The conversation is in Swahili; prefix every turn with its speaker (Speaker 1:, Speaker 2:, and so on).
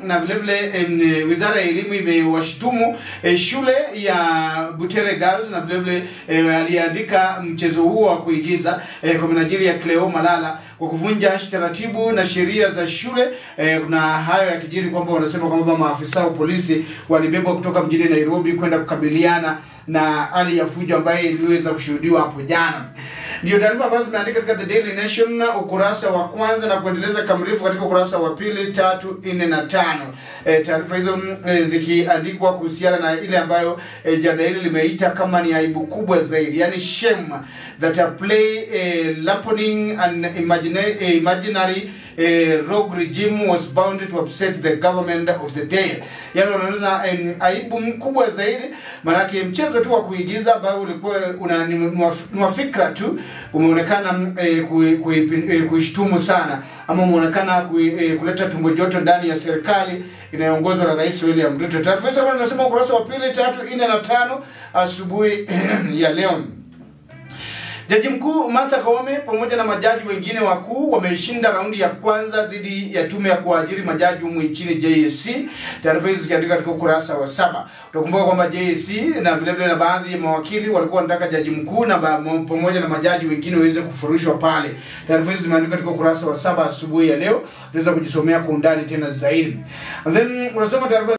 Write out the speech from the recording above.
Speaker 1: na vile vile Wizara ya Elimu imewashtumu shule ya Butere Girls, na vile vile aliandika mchezo huo wa kuigiza kwa minajili ya Cleo Malala kwa kuvunja taratibu na sheria za shule. Na hayo yakijiri kwamba wanasema kwamba maafisa wa polisi walibebwa kutoka mjini Nairobi kwenda kukabiliana na hali ya fujo ambayo iliweza kushuhudiwa hapo jana. Ndio taarifa ambazo zimeandika katika The Daily Nation ukurasa wa kwanza na kuendeleza kamilifu katika ukurasa wa 2, 3, 4 na 5. Taarifa hizo zikiandikwa kuhusiana na ile ambayo jana hili limeita kama ni aibu kubwa zaidi, yani shame that a play lampooning an imaginary rogue regime was bound to upset the government of the day. Yani wanaona aibu mkubwa zaidi, maana mchezo tu wa kuigiza ambao ulikuwa una fikra tu umeonekana kuishtumu sana, ama umeonekana kuleta tumbo joto ndani ya serikali inayoongozwa na Rais William Ruto. Taarifa hizo tunasema ukurasa wa 2, 3, 4 na 5 asubuhi ya leo. Jaji mkuu Martha Koome pamoja na majaji wengine wakuu wameshinda raundi ya kwanza dhidi ya tume ya kuajiri majaji humu nchini JSC. Taarifa hizi zikiandika katika ukurasa wa 7. Utakumbuka kwamba JSC na vile vile na baadhi ya mawakili walikuwa wanataka jaji mkuu na pamoja na majaji wengine waweze kufurushwa pale. Taarifa hizi zimeandikwa katika ukurasa wa 7 asubuhi ya leo. Tunaweza kujisomea kwa undani tena zaidi. And then unasoma taarifa